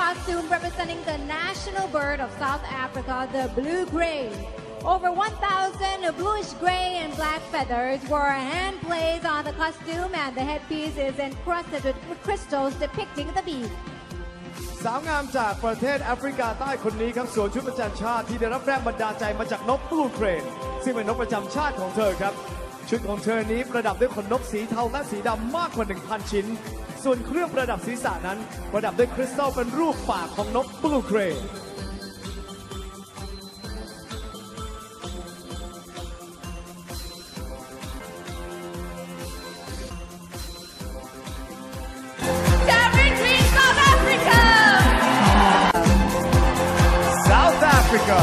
costume representing the national bird of South Africa, the blue gray. Over 1,000 bluish gray and black feathers were hand placed on the costume, and the headpiece is encrusted with crystals depicting the beast. สาวงามจากประเทศแอฟริกาใต้คนนี้ครับสวมชุดประจำชาติที่ได้รับแรงบันดาลใจมาจากนกบลูเครนซึ่งเป็นนกประจำชาติของเธอครับชุดของเธอนี้ประดับด้วยขนนกสีเทาและสีดำมากกว่า 1,000 ชิ้นส่วนเครื่องประดับศีรษะนั้นประดับด้วยคริสตัลเป็นรูปปากของนกบลูเครนAfrica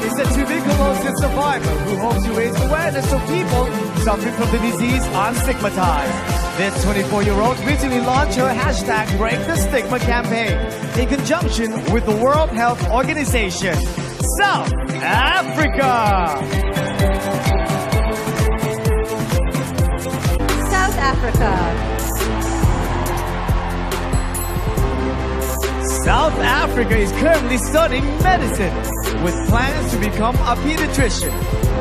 is a tuberculosis survivor who hopes to raise awareness of people suffering from the disease unstigmatized. This 24-year-old recently launched her hashtag Break the Stigma campaign in conjunction with the World Health Organization. South Africa! South Africa. South Africa is currently studying medicine with plans to become a pediatrician.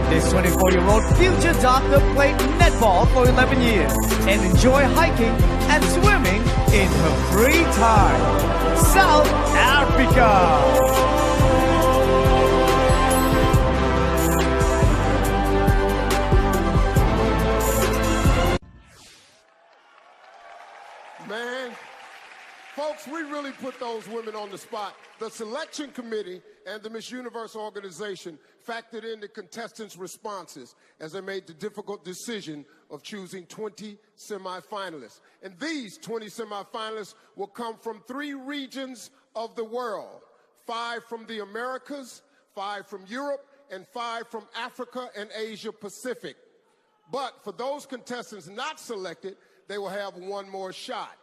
This 24-year-old future doctor played netball for 11 years and enjoyed hiking and swimming in her free time. South Africa! Man. Folks, we really put those women on the spot. The selection committee and the Miss Universe organization factored in the contestants' responses as they made the difficult decision of choosing 20 semifinalists. And these 20 semifinalists will come from 3 regions of the world. 5 from the Americas, 5 from Europe, and 5 from Africa and Asia Pacific. But for those contestants not selected, they will have one more shot.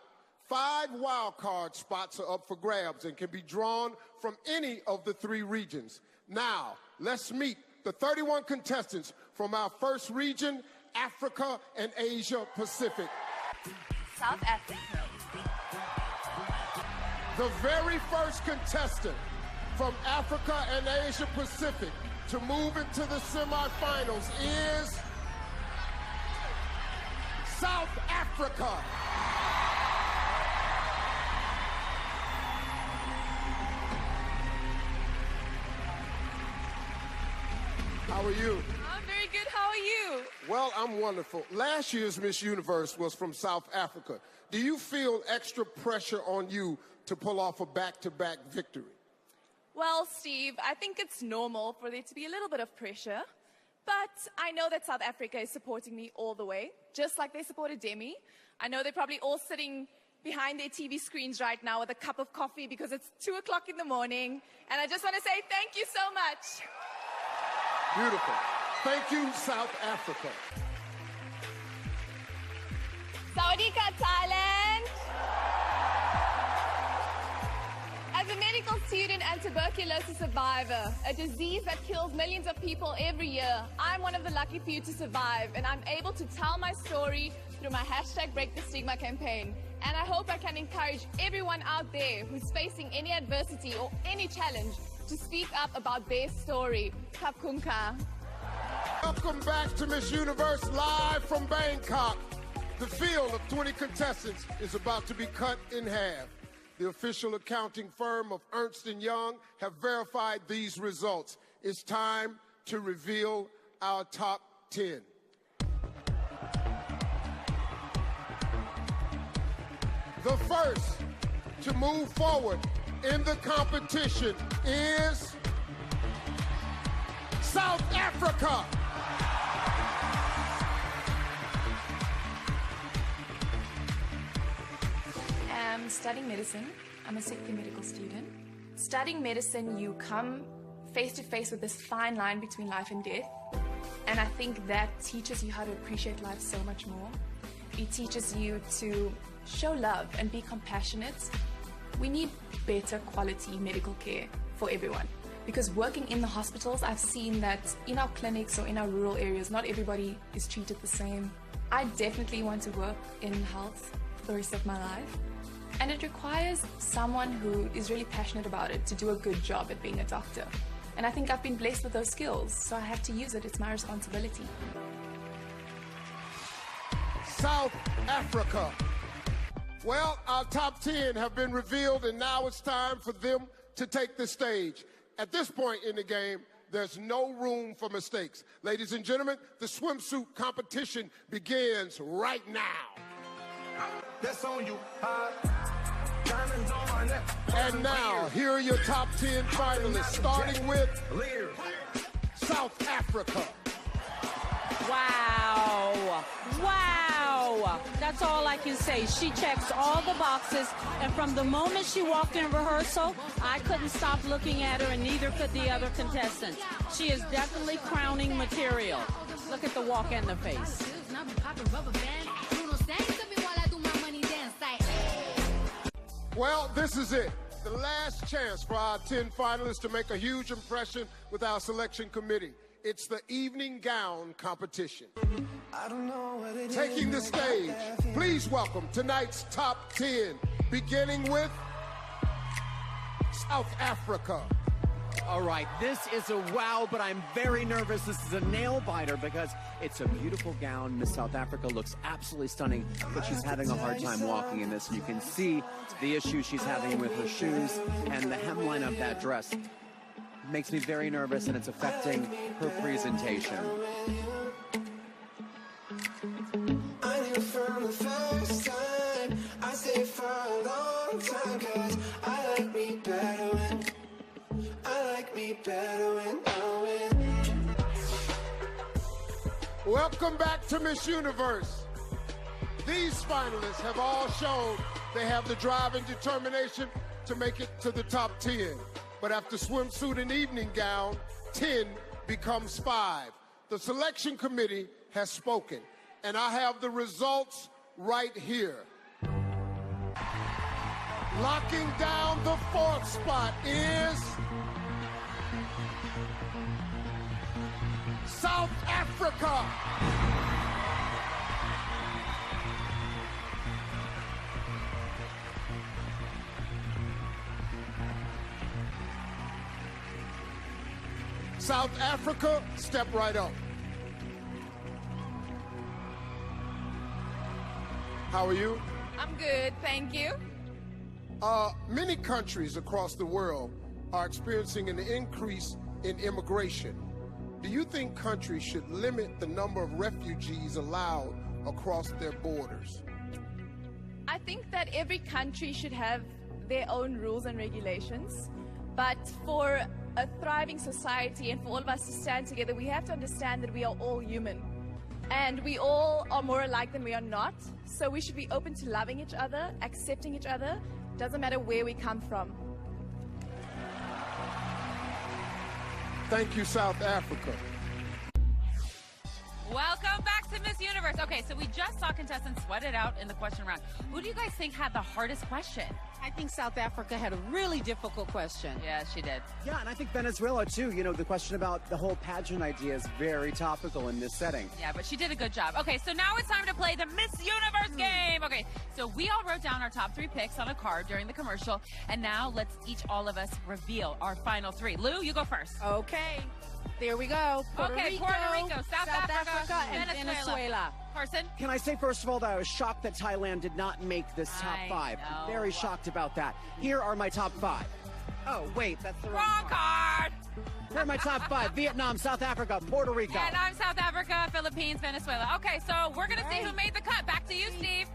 5 wildcard spots are up for grabs and can be drawn from any of the 3 regions. Now, let's meet the 31 contestants from our first region, Africa and Asia Pacific. South Africa. The very first contestant from Africa and Asia Pacific to move into the semifinals is South Africa. How are you? I'm very good. How are you? Well, I'm wonderful. Last year's Miss Universe was from South Africa. Do you feel extra pressure on you to pull off a back-to-back victory? Well, Steve, I think it's normal for there to be a little bit of pressure. But I know that South Africa is supporting me all the way, just like they supported Demi. I know they're probably all sitting behind their TV screens right now with a cup of coffee because it's 2 o'clock in the morning. And I just want to say thank you so much. Beautiful. Thank you, South Africa. Sawadika, Thailand. As a medical student and tuberculosis survivor, a disease that kills millions of people every year, I'm one of the lucky few to survive, and I'm able to tell my story through my hashtag Break the Stigma campaign. And I hope I can encourage everyone out there who's facing any adversity or any challenge to speak up about their story. Kapkunka. Welcome back to Miss Universe live from Bangkok. The field of 20 contestants is about to be cut in half. The official accounting firm of Ernst & Young have verified these results. It's time to reveal our top 10. The first to move forward in the competition is South Africa. I'm studying medicine. I'm a second medical student. Studying medicine, you come face to face with this fine line between life and death. And I think that teaches you how to appreciate life so much more. It teaches you to show love and be compassionate. We need better quality medical care for everyone. Because working in the hospitals, I've seen that in our clinics or in our rural areas, not everybody is treated the same. I definitely want to work in health for the rest of my life. And it requires someone who is really passionate about it to do a good job at being a doctor. And I think I've been blessed with those skills, so I have to use it. It's my responsibility. South Africa. Well, our top 10 have been revealed, and now it's time for them to take the stage. At this point in the game, there's no room for mistakes. Ladies and gentlemen, the swimsuit competition begins right now. That's on you. Diamonds on my neck. And now, here are your top 10 finalists, starting with South Africa. Wow. Wow. That's all I can say. She checks all the boxes, and from the moment she walked in rehearsal, I couldn't stop looking at her, and neither could the other contestants. She is definitely crowning material. Look at the walk and the face. Well, this is it. The last chance for our 10 finalists to make a huge impression with our selection committee. It's the evening gown competition. Taking the stage, please welcome tonight's top 10, beginning with South Africa. All right, this is a wow, but I'm very nervous. This is a nail biter because it's a beautiful gown. Miss South Africa looks absolutely stunning, but she's having a hard time walking in this. And you can see the issue she's having with her shoes and the hemline of that dress. Makes me very nervous, and it's affecting her presentation. I knew from the first time, I stayed for a long time, 'cause I like me better when I win. Welcome back to Miss Universe. These finalists have all shown they have the drive and determination to make it to the top 10. But after swimsuit and evening gown, 10 becomes 5. The selection committee has spoken, and I have the results right here. Locking down the 4th spot is South Africa. South Africa, step right up. How are you? I'm good, thank you. Many countries across the world are experiencing an increase in immigration. Do you think countries should limit the number of refugees allowed across their borders? I think that every country should have their own rules and regulations, but for a thriving society and for all of us to stand together, we have to understand that we are all human. And we all are more alike than we are not. So we should be open to loving each other, accepting each other. Doesn't matter where we come from. Thank you, South Africa. Welcome back to Miss Universe. Okay, so we just saw contestants sweat it out in the question round. Who do you guys think had the hardest question? I think South Africa had a really difficult question. Yeah, she did. Yeah, and I think Venezuela, too. You know, the question about the whole pageant idea is very topical in this setting. Yeah, but she did a good job. Okay, so now it's time to play the Miss Universe game. Okay, so we all wrote down our top 3 picks on a card during the commercial, and now let's all of us reveal our final 3. Lou, you go first. Okay, there we go. Puerto Rico, South Africa, and Venezuela. Carson? Can I say, first of all, that I was shocked that Thailand did not make this top 5. know. Very shocked about that. Here are my top 5. Oh, wait, that's the Wrong card! Here are my top 5. Vietnam, South Africa, Puerto Rico. And I'm South Africa, Philippines, Venezuela. Okay, so we're going to see who made the cut. Back to you, Steve.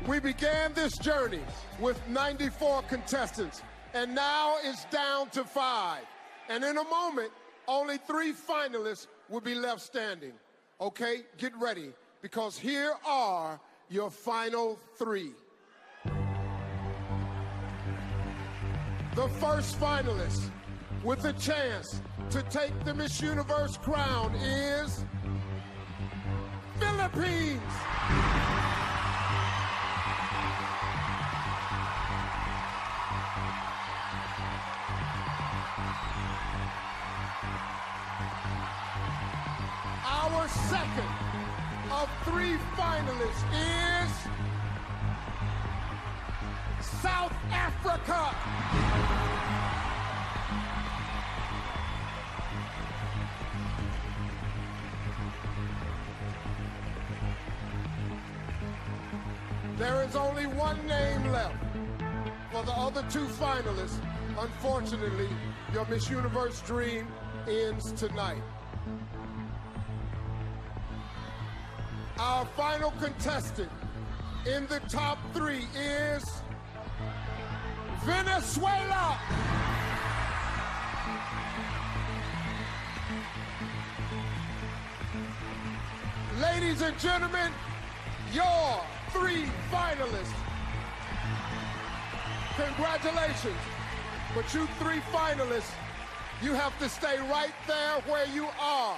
We began this journey with 94 contestants, and now it's down to 5. And in a moment, only 3 finalists will be left standing. Okay, get ready, because here are your final 3. The first finalist with a chance to take the Miss Universe crown is Philippines. Our second of 3 finalists is South Africa. There is only one name left. For the other two finalists, unfortunately, your Miss Universe dream ends tonight. Our final contestant in the top 3 is Venezuela. Ladies and gentlemen, your 3 finalists. Congratulations. But you 3 finalists, you have to stay right there where you are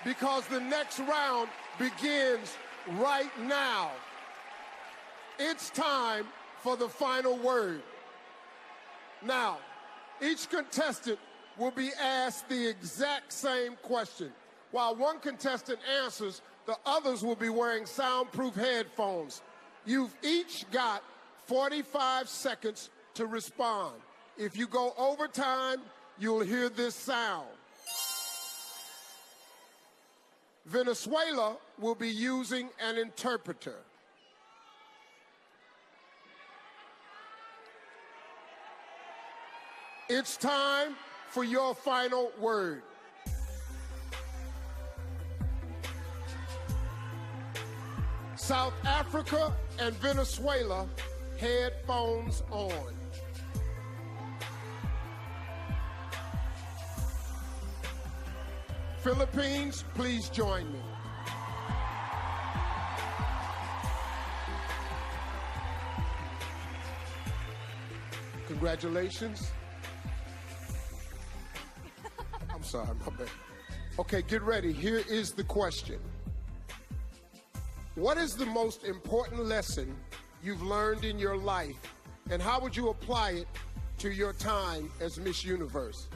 because the next round begins right now. It's time for the final word. Now, each contestant will be asked the exact same question. While one contestant answers, the others will be wearing soundproof headphones. You've each got 45 seconds to respond. If you go over time, you'll hear this sound. Venezuela will be using an interpreter. It's time for your final word. South Africa and Venezuela, headphones on. Philippines, please join me. Congratulations. I'm sorry, my bad. Okay, get ready. Here is the question. What is the most important lesson you've learned in your life, and how would you apply it to your time as Miss Universe?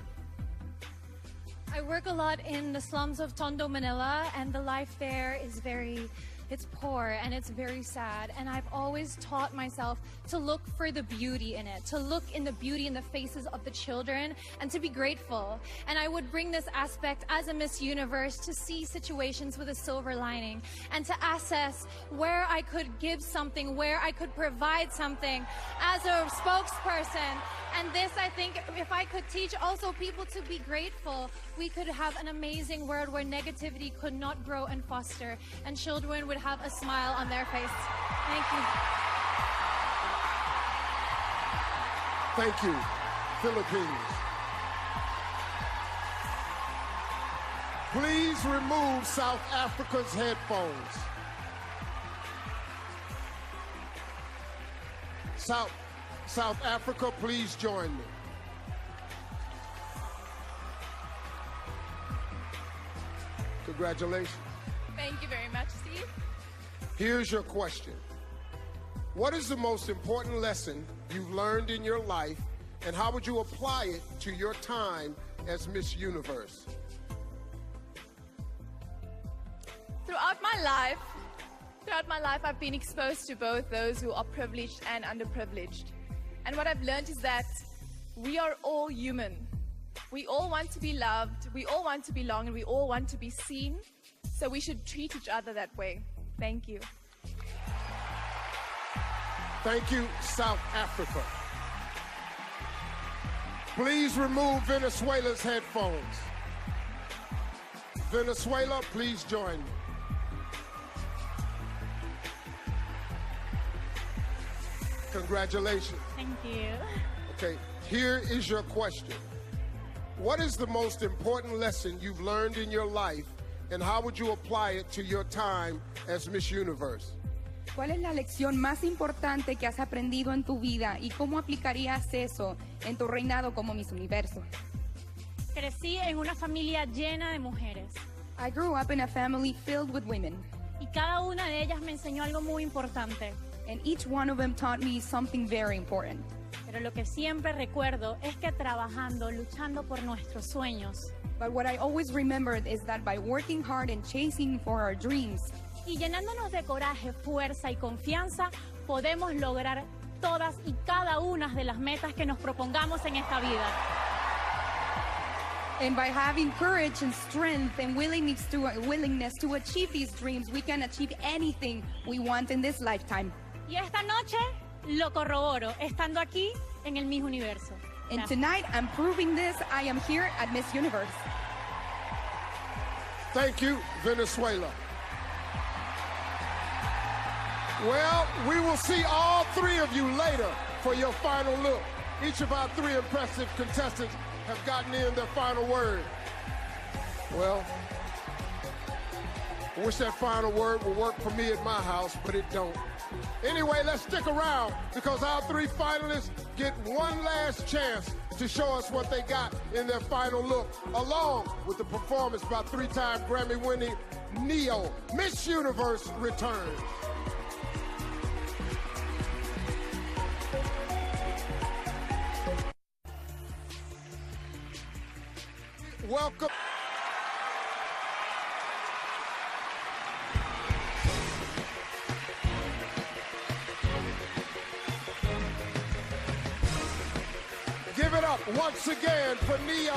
I work a lot in the slums of Tondo, Manila, and the life there is it's poor and it's very sad. And I've always taught myself to look for the beauty in it, to look in the beauty in the faces of the children and to be grateful. And I would bring this aspect as a Miss Universe to see situations with a silver lining and to assess where I could give something, where I could provide something as a spokesperson. And this, I think, if I could teach also people to be grateful, we could have an amazing world where negativity could not grow and foster, and children would have a smile on their face. Thank you. Thank you, Philippines. Please remove South Africa's headphones. South Africa, please join me. Congratulations. Thank you very much, Steve. Here's your question. What is the most important lesson you've learned in your life, and how would you apply it to your time as Miss Universe? Throughout my life, I've been exposed to both those who are privileged and underprivileged. And what I've learned is that we are all human. We all want to be loved, we all want to belong, and we all want to be seen. So we should treat each other that way. Thank you. Thank you, South Africa. Please remove Venezuela's headphones. Venezuela, please join me. Congratulations. Thank you. Okay, here is your question. What is the most important lesson you've learned in your life, and how would you apply it to your time as Miss Universe? ¿Cuál es la lección más importante que has aprendido en tu vida y cómo aplicarías eso en tu reinado como Miss Universo? Crecí en una familia llena de mujeres. I grew up in a family filled with women, Y cada una de ellas me enseñó algo muy importante. and each one of them taught me something very important. Pero lo que siempre recuerdo es que trabajando, luchando por nuestros sueños But what I always remembered is that by working hard and chasing for our dreams, y llenándonos de coraje, fuerza y confianza, podemos lograr todas y cada una de las metas que nos propongamos en esta vida. And by having courage and strength and willingness to achieve these dreams, we can achieve anything we want in this lifetime. Y esta noche lo corroboro, estando aquí en el Miss Universo. And Gracias. tonight, I'm proving this. I am here at Miss Universe. Thank you, Venezuela. Well, we will see all three of you later for your final look. Each of our three impressive contestants have gotten in their final word. Well, I wish that final word would work for me at my house, but it don't. Anyway, let's stick around because our three finalists get one last chance to show us what they got in their final look, along with the performance by three-time Grammy-winning Neo. Miss Universe returns. Welcome. Give it up once again for Neo.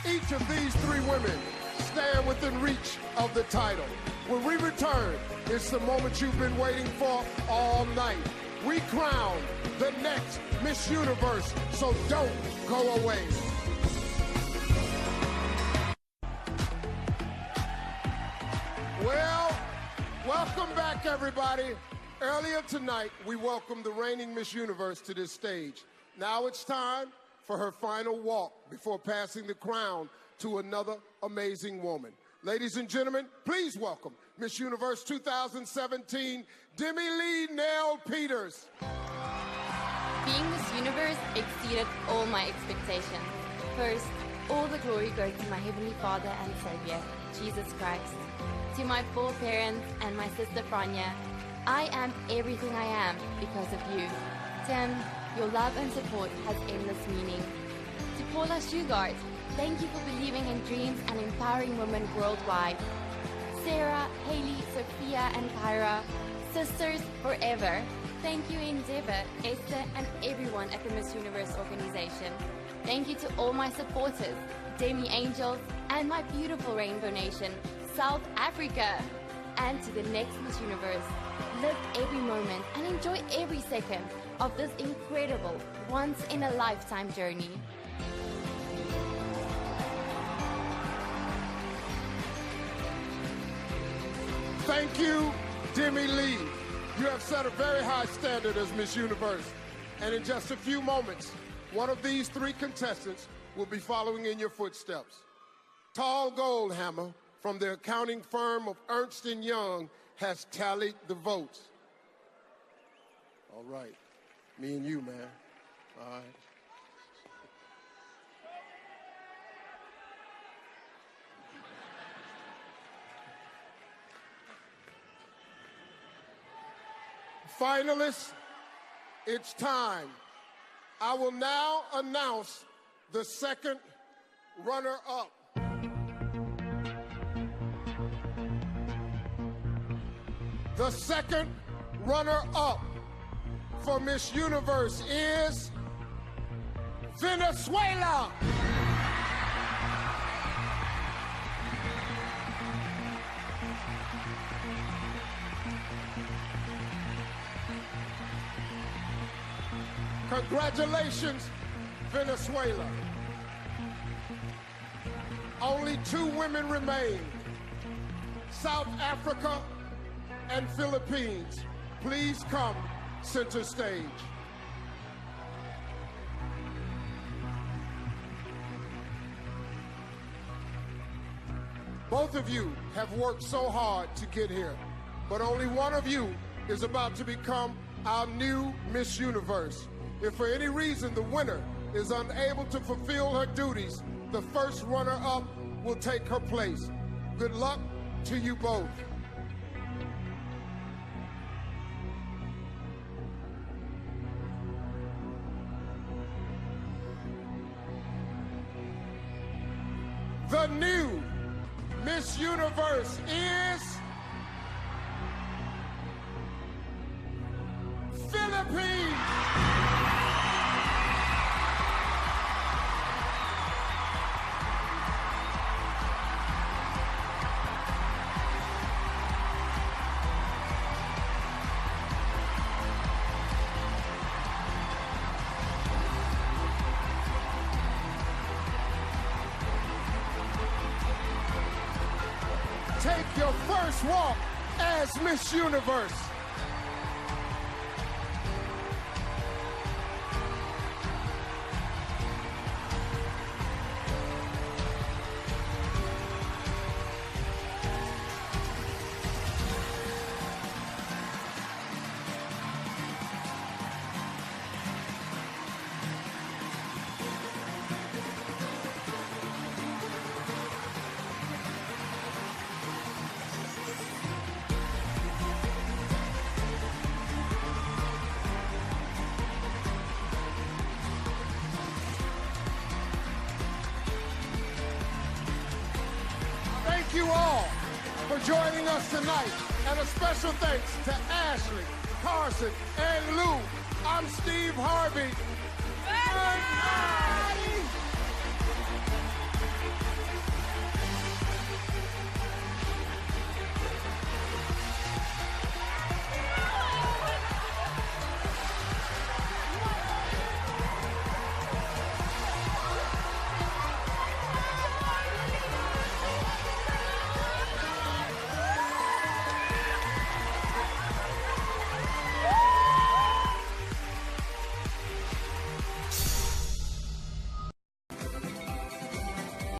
Each of these three women stand within reach of the title. When we return, it's the moment you've been waiting for all night. We crown the next Miss Universe, so don't go away. Well, welcome back, everybody. Earlier tonight, we welcomed the reigning Miss Universe to this stage. Now it's time for her final walk before passing the crown to another amazing woman. Ladies and gentlemen, please welcome Miss Universe 2017, Demi Lee Nell Peters. Being Miss Universe exceeded all my expectations. First, all the glory goes to my Heavenly Father and Savior, Jesus Christ. To my four parents and my sister Franya, I am everything I am because of you. Tim, your love and support has endless meaning. To Paula Shugart, thank you for believing in dreams and empowering women worldwide. Sarah, Haley, Sophia, and Kyra, sisters forever. Thank you, Endeavor, Esther, and everyone at the Miss Universe organization. Thank you to all my supporters, Demi Angels, and my beautiful Rainbow Nation, South Africa. And to the next Miss Universe, live every moment and enjoy every second of this incredible, once-in-a-lifetime journey. Thank you, Demi Lee. You have set a very high standard as Miss Universe. And in just a few moments, one of these three contestants will be following in your footsteps. Tall Goldhammer from the accounting firm of Ernst & Young has tallied the votes. All right. Me and you, man. All right. Finalists, it's time. I will now announce the second runner-up. The second runner-up for Miss Universe is Venezuela. Congratulations, Venezuela. Only two women remain, South Africa and Philippines. Please come center stage. Both of you have worked so hard to get here, but only one of you is about to become our new Miss Universe. If for any reason the winner is unable to fulfill her duties, the first runner-up will take her place. Good luck to you both. The new Miss Universe is Finalist Philippines. Take your first walk as Miss Universe. Thank you all for joining us tonight. And a special thanks to Ashley, Carson, and Lou. I'm Steve Harvey. Good night.